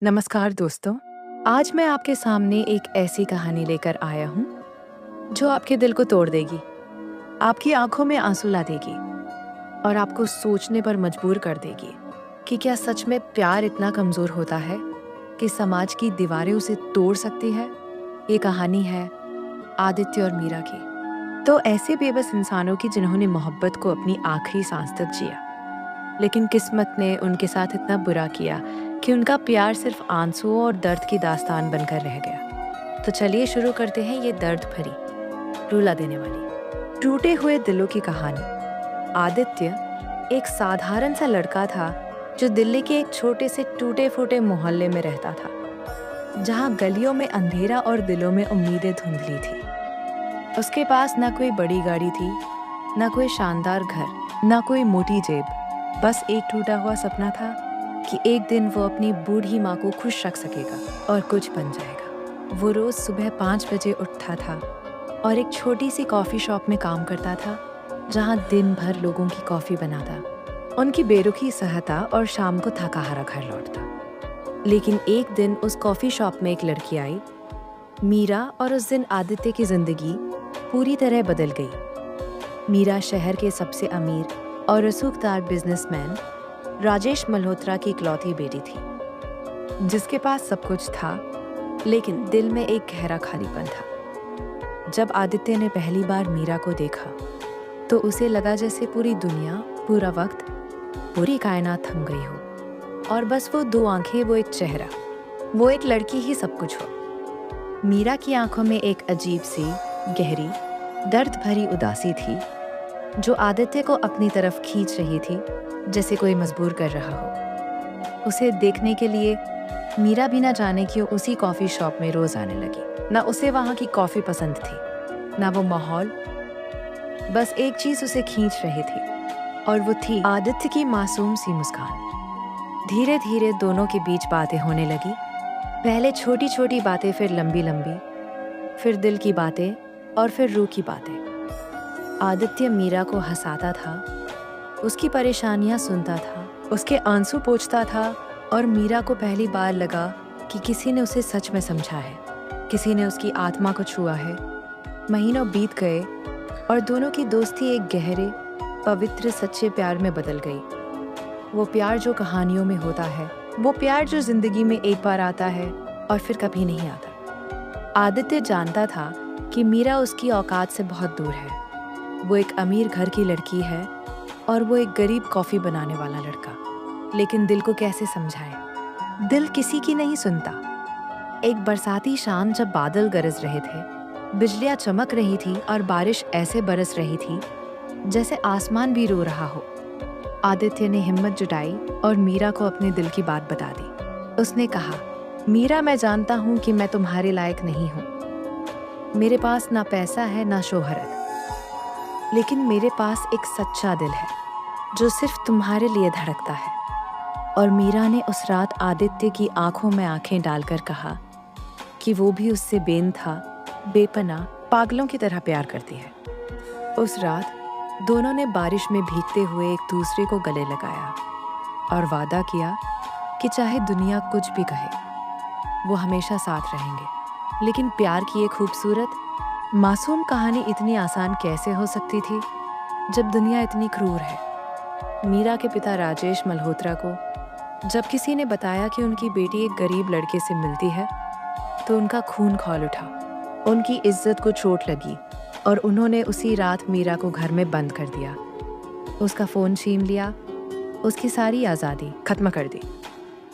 नमस्कार दोस्तों। आज मैं आपके सामने एक ऐसी कहानी लेकर आया हूँ जो आपके दिल को तोड़ देगी, आपकी आंखों में आंसू ला देगी और आपको सोचने पर मजबूर कर देगी कि क्या सच में प्यार इतना कमजोर होता है कि समाज की दीवारें उसे तोड़ सकती है। ये कहानी है आदित्य और मीरा की। तो ऐसे बेबस इंसानों की जिन्होंने मोहब्बत को अपनी आखिरी सांस तक जिया, लेकिन किस्मत ने उनके साथ इतना बुरा किया कि उनका प्यार सिर्फ आंसुओं और दर्द की दास्तान बनकर रह गया। तो चलिए शुरू करते हैं ये दर्द भरी, रुला देने वाली, टूटे हुए दिलों की कहानी। आदित्य एक साधारण सा लड़का था जो दिल्ली के एक छोटे से टूटे फूटे मोहल्ले में रहता था, जहाँ गलियों में अंधेरा और दिलों में उम्मीदें धुंधली थी। उसके पास ना कोई बड़ी गाड़ी थी, ना कोई शानदार घर, ना कोई मोटी जेब, बस एक टूटा हुआ सपना था कि एक दिन वो अपनी बूढ़ी माँ को खुश रख सकेगा और कुछ बन जाएगा। वो रोज सुबह 5 बजे उठता था और एक छोटी सी कॉफी शॉप में काम करता था, जहाँ दिन भर लोगों की कॉफी बनाता, उनकी बेरुखी सहता और शाम को थका हारा घर लौटता। लेकिन एक दिन उस कॉफी शॉप में एक लड़की आई, मीरा, और उस दिन आदित्य की जिंदगी पूरी तरह बदल गई। मीरा शहर के सबसे अमीर और रसूखदार बिजनेसमैन राजेश मल्होत्रा की इकलौती बेटी थी, जिसके पास सब कुछ था, लेकिन दिल में एक गहरा खालीपन था। जब आदित्य ने पहली बार मीरा को देखा तो उसे लगा जैसे पूरी दुनिया, पूरा वक्त, पूरी कायनात थम गई हो और बस वो 2 आंखें, वो एक चेहरा, वो एक लड़की ही सब कुछ हो। मीरा की आंखों में एक अजीब सी, गहरी, दर्द भरी उदासी थी जो आदित्य को अपनी तरफ खींच रही थी, जैसे कोई मजबूर कर रहा हो। उसे देखने के लिए मीरा भी ना जाने क्यों उसी कॉफी शॉप में रोज आने लगी। ना उसे वहां की कॉफी पसंद थी, ना वो माहौल, बस एक चीज उसे खींच रही थी और वो थी आदित्य की मासूम सी मुस्कान। धीरे धीरे दोनों के बीच बातें होने लगी, पहले छोटी छोटी बातें, फिर लंबी लंबी, फिर दिल की बातें और फिर रूह की बातें। आदित्य मीरा को हंसाता था, उसकी परेशानियां सुनता था, उसके आंसू पोंछता था और मीरा को पहली बार लगा कि किसी ने उसे सच में समझा है, किसी ने उसकी आत्मा को छुआ है। महीनों बीत गए और दोनों की दोस्ती एक गहरे, पवित्र, सच्चे प्यार में बदल गई। वो प्यार जो कहानियों में होता है, वो प्यार जो जिंदगी में एक बार आता है और फिर कभी नहीं आता। आदित्य जानता था कि मीरा उसकी औकात से बहुत दूर है। वो एक अमीर घर की लड़की है और वो एक गरीब कॉफी बनाने वाला लड़का। लेकिन दिल को कैसे समझाए? दिल किसी की नहीं सुनता। एक बरसाती शाम जब बादल गरज रहे थे, बिजलियां चमक रही थी और बारिश ऐसे बरस रही थी जैसे आसमान भी रो रहा हो, आदित्य ने हिम्मत जुटाई और मीरा को अपने दिल की बात बता दी। उसने कहा, मीरा, मैं जानता हूँ कि मैं तुम्हारे लायक नहीं हूँ। मेरे पास ना पैसा है, ना शोहरत, लेकिन मेरे पास एक सच्चा दिल है जो सिर्फ तुम्हारे लिए धड़कता है। और मीरा ने उस रात आदित्य की आंखों में आंखें डालकर कहा कि वो भी उससे बेनथा, बेपनाह, पागलों की तरह प्यार करती है। उस रात दोनों ने बारिश में भीगते हुए एक दूसरे को गले लगाया और वादा किया कि चाहे दुनिया कुछ भी कहे, वो हमेशा साथ रहेंगे। लेकिन प्यार की एक खूबसूरत, मासूम कहानी इतनी आसान कैसे हो सकती थी जब दुनिया इतनी क्रूर है। मीरा के पिता राजेश मल्होत्रा को जब किसी ने बताया कि उनकी बेटी एक गरीब लड़के से मिलती है, तो उनका खून खौल उठा, उनकी इज्जत को चोट लगी और उन्होंने उसी रात मीरा को घर में बंद कर दिया। उसका फोन छीन लिया, उसकी सारी आज़ादी खत्म कर दी।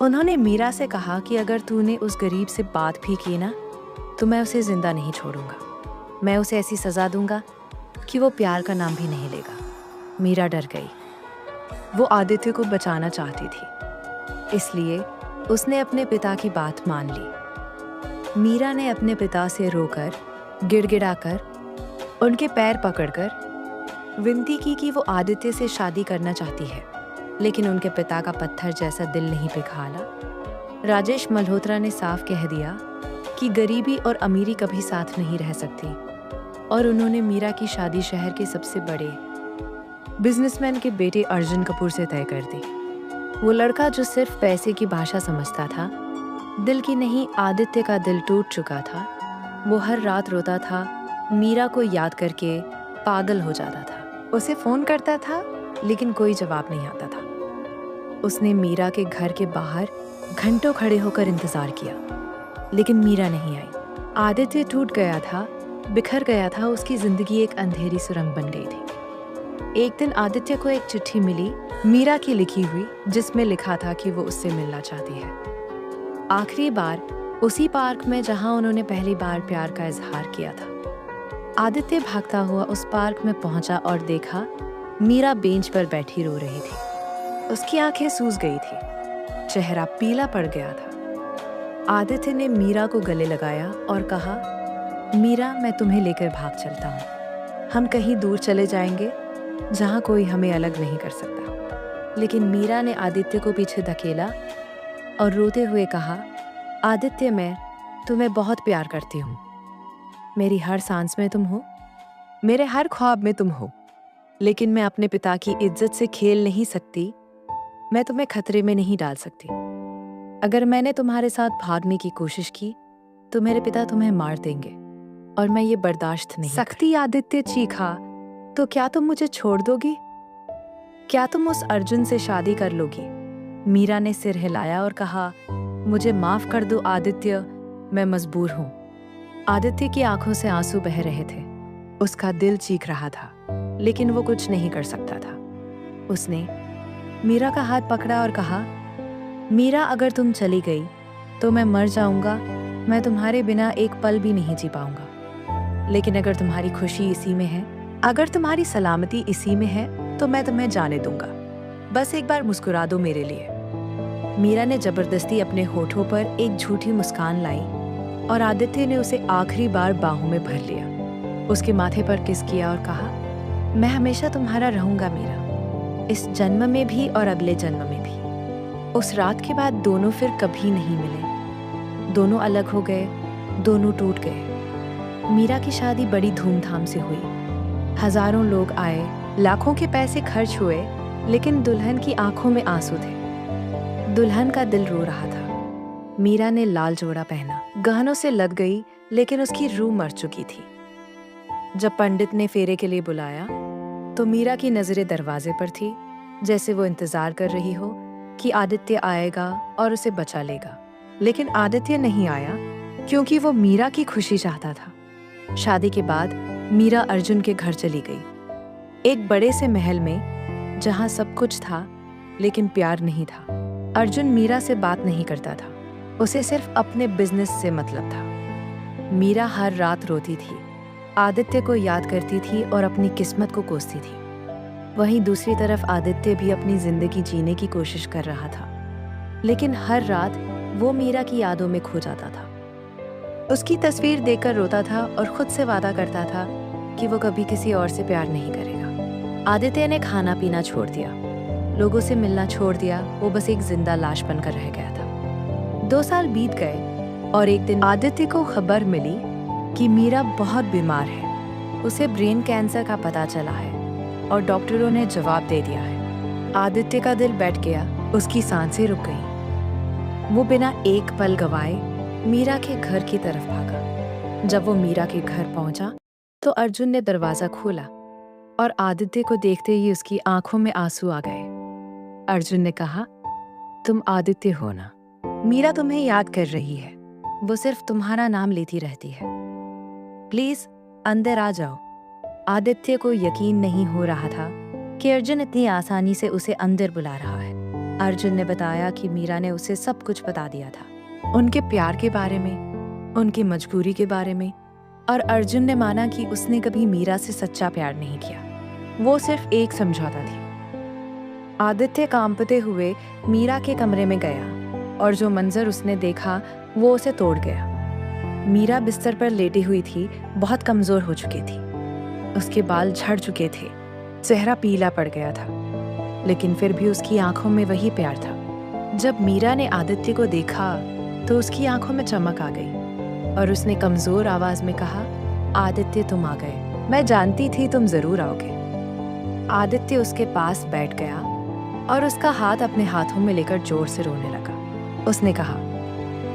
उन्होंने मीरा से कहा कि अगर तूने उस गरीब से बात भी की ना, तो मैं उसे जिंदा नहीं छोड़ूंगा। मैं उसे ऐसी सजा दूंगा कि वो प्यार का नाम भी नहीं लेगा। मीरा डर गई। वो आदित्य को बचाना चाहती थी, इसलिए उसने अपने पिता की बात मान ली। मीरा ने अपने पिता से रोकर, गिड़गिड़ाकर, उनके पैर पकड़कर विनती की कि वो आदित्य से शादी करना चाहती है, लेकिन उनके पिता का पत्थर जैसा दिल नहीं पिघला। राजेश मल्होत्रा ने साफ कह दिया कि गरीबी और अमीरी कभी साथ नहीं रह सकती, और उन्होंने मीरा की शादी शहर के सबसे बड़े बिजनेसमैन के बेटे अर्जुन कपूर से तय कर दी। वो लड़का जो सिर्फ पैसे की भाषा समझता था, दिल की नहीं, आदित्य का दिल टूट चुका था। वो हर रात रोता था, मीरा को याद करके पागल हो जाता था। उसे फोन करता था लेकिन कोई जवाब नहीं आता था। उसने मीरा के घर के बाहर घंटों खड़े होकर इंतजार किया, लेकिन मीरा नहीं आई। आदित्य टूट गया था, बिखर गया था। उसकी जिंदगी एक अंधेरी सुरंग बन गई थी। एक दिन आदित्य को एक चिट्ठी मिली, मीरा की लिखी हुई, जिसमें लिखा था कि वो उससे मिलना चाहती है। आखिरी बार उसी पार्क में जहां उन्होंने पहली बार प्यार का इजहार किया था। आदित्य भागता हुआ उस पार्क में पहुंचा और देखा मीरा बेंच पर बैठी रो रही थी। उसकी आंखें सूज गई थी, चेहरा पीला पड़ गया था। आदित्य ने मीरा को गले लगाया और कहा, मीरा, मैं तुम्हें लेकर भाग चलता हूँ। हम कहीं दूर चले जाएंगे जहाँ कोई हमें अलग नहीं कर सकता। लेकिन मीरा ने आदित्य को पीछे धकेला और रोते हुए कहा, आदित्य, मैं तुम्हें बहुत प्यार करती हूँ। मेरी हर सांस में तुम हो, मेरे हर ख्वाब में तुम हो। लेकिन मैं अपने पिता की इज्जत से खेल नहीं सकती। मैं तुम्हें खतरे में नहीं डाल सकती। अगर मैंने तुम्हारे साथ भागने की कोशिश की तो मेरे पिता तुम्हें मार देंगे और मैं ये बर्दाश्त नहीं सकती। आदित्य चीखा, तो क्या तुम मुझे छोड़ दोगी? क्या तुम उस अर्जुन से शादी कर लोगी? मीरा ने सिर हिलाया और कहा, मुझे माफ कर दो आदित्य, मैं मजबूर हूं। आदित्य की आंखों से आंसू बह रहे थे। उसका दिल चीख रहा था, लेकिन वो कुछ नहीं कर सकता था। उसने मीरा का हाथ पकड़ा और कहा, मीरा, अगर तुम चली गई तो मैं मर जाऊंगा। मैं तुम्हारे बिना एक पल भी नहीं जी पाऊंगा। लेकिन अगर तुम्हारी खुशी इसी में है, अगर तुम्हारी सलामती इसी में है, तो मैं तुम्हें जाने दूंगा। बस एक बार मुस्कुरा दो मेरे लिए। मीरा ने जबरदस्ती अपने होठों पर एक झूठी मुस्कान लाई और आदित्य ने उसे आखिरी बार बाहों में भर लिया। उसके माथे पर किस किया और कहा, मैं हमेशा तुम्हारा रहूंगा मीरा, इस जन्म में भी और अगले जन्म में भी। उस रात के बाद दोनों फिर कभी नहीं मिले। दोनों अलग हो गए, दोनों टूट गए। मीरा की शादी बड़ी धूमधाम से हुई। हजारों लोग आए, लाखों के पैसे खर्च हुए, लेकिन दुल्हन की आंखों में आंसू थे। दुल्हन का दिल रो रहा था। मीरा ने लाल जोड़ा पहना, गहनों से लग गई, लेकिन उसकी रूह मर चुकी थी। जब पंडित ने फेरे के लिए बुलाया तो मीरा की नजरें दरवाजे पर थी, जैसे वो इंतजार कर रही हो कि आदित्य आएगा और उसे बचा लेगा। लेकिन आदित्य नहीं आया, क्योंकि वो मीरा की खुशी चाहता था। शादी के बाद मीरा अर्जुन के घर चली गई, एक बड़े से महल में जहां सब कुछ था, लेकिन प्यार नहीं था। अर्जुन मीरा से बात नहीं करता था, उसे सिर्फ अपने बिजनेस से मतलब था। मीरा हर रात रोती थी, आदित्य को याद करती थी और अपनी किस्मत को कोसती थी। वहीं दूसरी तरफ आदित्य भी अपनी जिंदगी जीने की कोशिश कर रहा था, लेकिन हर रात वो मीरा की यादों में खो जाता था। उसकी तस्वीर देखकर रोता था और खुद से वादा करता था कि वो कभी किसी और से प्यार नहीं करेगा। आदित्य ने खाना पीना छोड़ दिया, लोगों से मिलना छोड़ दिया। वो बस एक जिंदा लाश बनकर रह गया था। 2 साल बीत गए और एक दिन आदित्य को खबर मिली कि मीरा बहुत बीमार है। उसे ब्रेन कैंसर का पता चला है और डॉक्टरों ने जवाब दे दिया है। आदित्य का दिल बैठ गया, उसकी सांसें रुक गईं। वो बिना एक पल गवाए मीरा के घर की तरफ भागा। जब वो मीरा के घर पहुंचा तो अर्जुन ने दरवाजा खोला और आदित्य को देखते ही उसकी आंखों में आंसू आ गए। अर्जुन ने कहा, तुम आदित्य हो ना? मीरा तुम्हें याद कर रही है, वो सिर्फ तुम्हारा नाम लेती रहती है। प्लीज अंदर आ जाओ। आदित्य को यकीन नहीं हो रहा था कि अर्जुन इतनी आसानी से उसे अंदर बुला रहा है। अर्जुन ने बताया कि मीरा ने उसे सब कुछ बता दिया था, उनके प्यार के बारे में, उनकी मजबूरी के बारे में। और अर्जुन ने माना कि उसने कभी मीरा से सच्चा प्यार नहीं किया, वो सिर्फ एक समझौता थी। आदित्य कांपते हुए मीरा के कमरे में गया और जो मंजर उसने देखा वो उसे तोड़ गया। मीरा बिस्तर पर लेटी हुई थी, बहुत कमजोर हो चुकी थी। उसके बाल झड़ चुके थे, चेहरा पीला पड़ गया था, लेकिन फिर भी उसकी आंखों में वही प्यार था। जब मीरा ने आदित्य को देखा तो उसकी आंखों में चमक आ गई और उसने कमजोर आवाज में कहा, आदित्य तुम आ गए, मैं जानती थी तुम जरूर आओगे। आदित्य उसके पास बैठ गया और उसका हाथ अपने हाथों में लेकर जोर से रोने लगा। उसने कहा,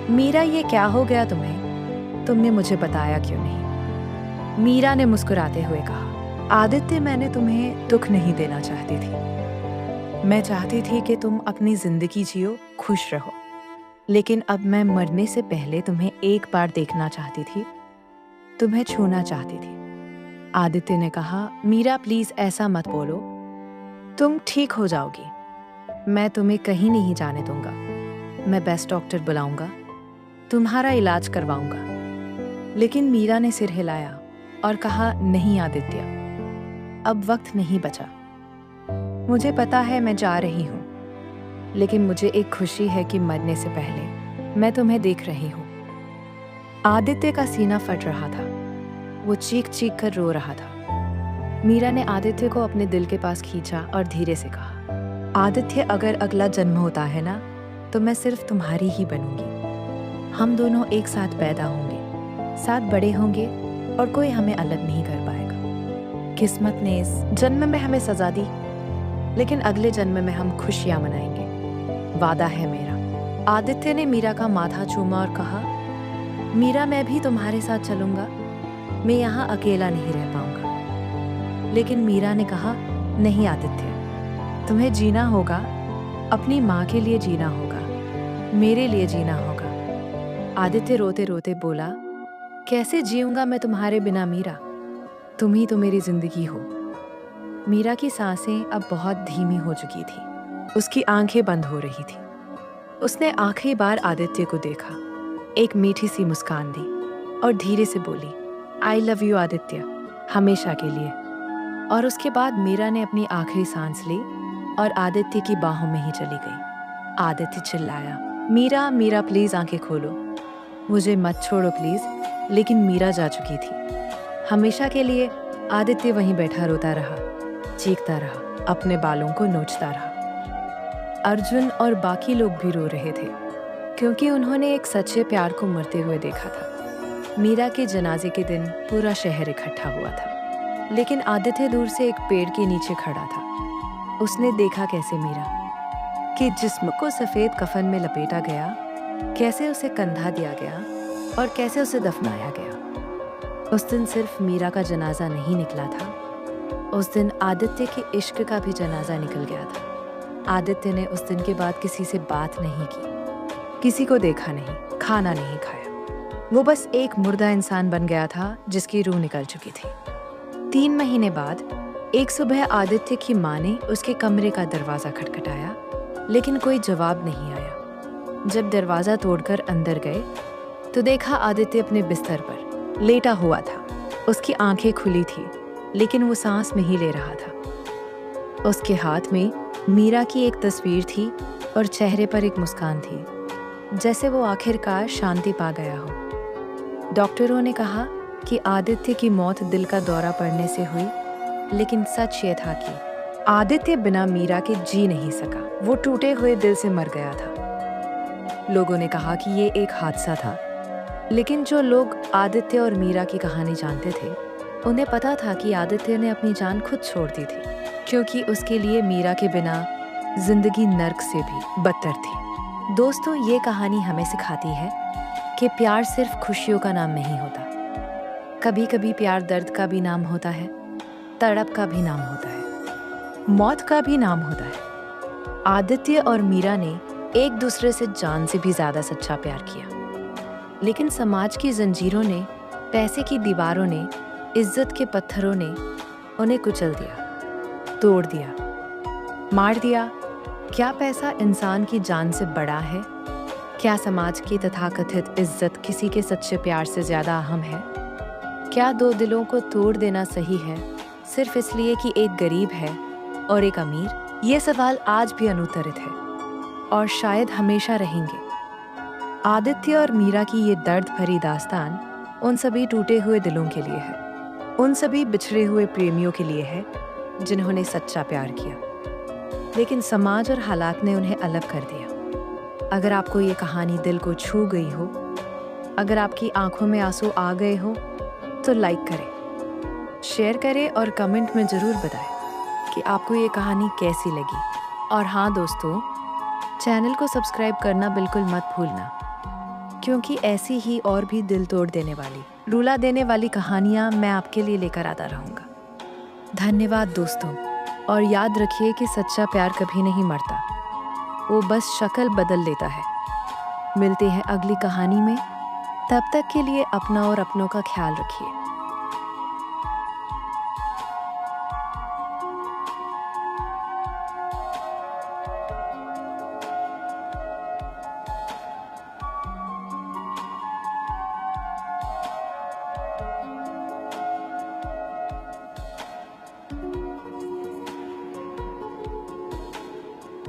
मीरा, ये क्या हो गया तुम्हें? तुमने मुझे बताया क्यों नहीं? मीरा ने मुस्कुराते हुए कहा, आदित्य, मैंने तुम्हें दुख नहीं देना चाहती थी। मैं चाहती थी कि तुम अपनी जिंदगी जियो, खुश रहो। लेकिन अब मैं मरने से पहले तुम्हें एक बार देखना चाहती थी, तुम्हें छूना चाहती थी। आदित्य ने कहा, मीरा प्लीज ऐसा मत बोलो, तुम ठीक हो जाओगी। मैं तुम्हें कहीं नहीं जाने दूंगा। मैं बेस्ट डॉक्टर बुलाऊंगा, तुम्हारा इलाज करवाऊंगा। लेकिन मीरा ने सिर हिलाया और कहा, नहीं आदित्य, अब वक्त नहीं बचा। मुझे पता है मैं जा रही हूँ, लेकिन मुझे एक खुशी है कि मरने से पहले मैं तुम्हें देख रही हूँ। आदित्य का सीना फट रहा था, वो चीख चीख कर रो रहा था। मीरा ने आदित्य को अपने दिल के पास खींचा और धीरे से कहा, आदित्य, अगर अगला जन्म होता है ना, तो मैं सिर्फ तुम्हारी ही बनूंगी। हम दोनों एक साथ पैदा होंगे, साथ बड़े होंगे और कोई हमें अलग नहीं कर पाएगा। किस्मत ने इस जन्म में हमें सजा दी, लेकिन अगले जन्म में हम खुशियां मनाएंगे, वादा है मेरा। आदित्य ने मीरा का माथा चूमा और कहा, मीरा, मैं भी तुम्हारे साथ चलूंगा, मैं यहाँ अकेला नहीं रह पाऊंगा। लेकिन मीरा ने कहा, नहीं आदित्य, तुम्हें जीना होगा, अपनी माँ के लिए जीना होगा, मेरे लिए जीना होगा। आदित्य रोते रोते बोला, कैसे जीऊंगा मैं तुम्हारे बिना मीरा? तुम ही तो मेरी जिंदगी हो। मीरा की सांसें अब बहुत धीमी हो चुकी थी, उसकी आंखें बंद हो रही थी। उसने आखिरी बार आदित्य को देखा, एक मीठी सी मुस्कान दी और धीरे से बोली, आई लव यू आदित्य, हमेशा के लिए। और उसके बाद मीरा ने अपनी आखिरी सांस ली और आदित्य की बाहों में ही चली गई। आदित्य चिल्लाया, मीरा, मीरा प्लीज आंखें खोलो, मुझे मत छोड़ो प्लीज। लेकिन मीरा जा चुकी थी, हमेशा के लिए। आदित्य वहीं बैठा रोता रहा, चीखता रहा, अपने बालों को नोचता रहा। अर्जुन और बाकी लोग भी रो रहे थे, क्योंकि उन्होंने एक सच्चे प्यार को मरते हुए देखा था। मीरा के जनाजे के दिन पूरा शहर इकट्ठा हुआ था, लेकिन आदित्य दूर से एक पेड़ के नीचे खड़ा था। उसने देखा कैसे मीरा के जिस्म को सफेद कफन में लपेटा गया, कैसे उसे कंधा दिया गया और कैसे उसे दफनाया गया। उस दिन सिर्फ मीरा का जनाजा नहीं निकला था, उस दिन आदित्य के इश्क का भी जनाजा निकल गया था। आदित्य ने उस दिन के बाद किसी से बात नहीं की, किसी को देखा नहीं, खाना नहीं खाया। वो बस एक मुर्दा इंसान बन गया था जिसकी रूह निकल चुकी थी। 3 महीने बाद एक सुबह आदित्य की माँ ने उसके कमरे का दरवाजा खटखटाया, लेकिन कोई जवाब नहीं आया। जब दरवाजा तोड़कर अंदर गए तो देखा आदित्य अपने बिस्तर पर लेटा हुआ था। उसकी आंखें खुली थी, लेकिन वो सांस नहीं ले रहा था। उसके हाथ में मीरा की एक तस्वीर थी और चेहरे पर एक मुस्कान थी, जैसे वो आखिरकार शांति पा गया हो। डॉक्टरों ने कहा कि आदित्य की मौत दिल का दौरा पड़ने से हुई, लेकिन सच ये था कि आदित्य बिना मीरा के जी नहीं सका। वो टूटे हुए दिल से मर गया था। लोगों ने कहा कि ये एक हादसा था, लेकिन जो लोग आदित्य और मीरा की कहानी जानते थे, उन्हें पता था कि आदित्य ने अपनी जान खुद छोड़ दी थी, क्योंकि उसके लिए मीरा के बिना जिंदगी नर्क से भी बदतर थी। दोस्तों, ये कहानी हमें सिखाती है कि प्यार सिर्फ खुशियों का नाम नहीं होता। कभी कभी प्यार दर्द का भी नाम होता है, तड़प का भी नाम होता है, मौत का भी नाम होता है। आदित्य और मीरा ने एक दूसरे से जान से भी ज्यादा सच्चा प्यार किया, लेकिन समाज की जंजीरों ने, पैसे की दीवारों ने, इज्जत के पत्थरों ने उन्हें कुचल दिया, तोड़ दिया, मार दिया। क्या पैसा इंसान की जान से बड़ा है? क्या समाज की तथाकथित इज्जत किसी के सच्चे प्यार से ज्यादा अहम है? क्या 2 दिलों को तोड़ देना सही है, सिर्फ इसलिए कि एक गरीब है और एक अमीर? ये सवाल आज भी अनुत्तरित है और शायद हमेशा रहेंगे। आदित्य और मीरा की ये दर्द भरी दास्तान उन सभी टूटे हुए दिलों के लिए है, उन सभी बिछड़े हुए प्रेमियों के लिए है जिन्होंने सच्चा प्यार किया, लेकिन समाज और हालात ने उन्हें अलग कर दिया। अगर आपको ये कहानी दिल को छू गई हो, अगर आपकी आंखों में आंसू आ गए हो, तो लाइक करें, शेयर करें और कमेंट में ज़रूर बताएं कि आपको ये कहानी कैसी लगी। और हाँ दोस्तों, चैनल को सब्सक्राइब करना बिल्कुल मत भूलना। क्योंकि ऐसी ही और भी दिल तोड़ देने वाली, रुला देने वाली कहानियाँ मैं आपके लिए लेकर आता रहूँगा। धन्यवाद दोस्तों, और याद रखिए कि सच्चा प्यार कभी नहीं मरता, वो बस शक्ल बदल लेता है। मिलते हैं अगली कहानी में, तब तक के लिए अपना और अपनों का ख्याल रखिए।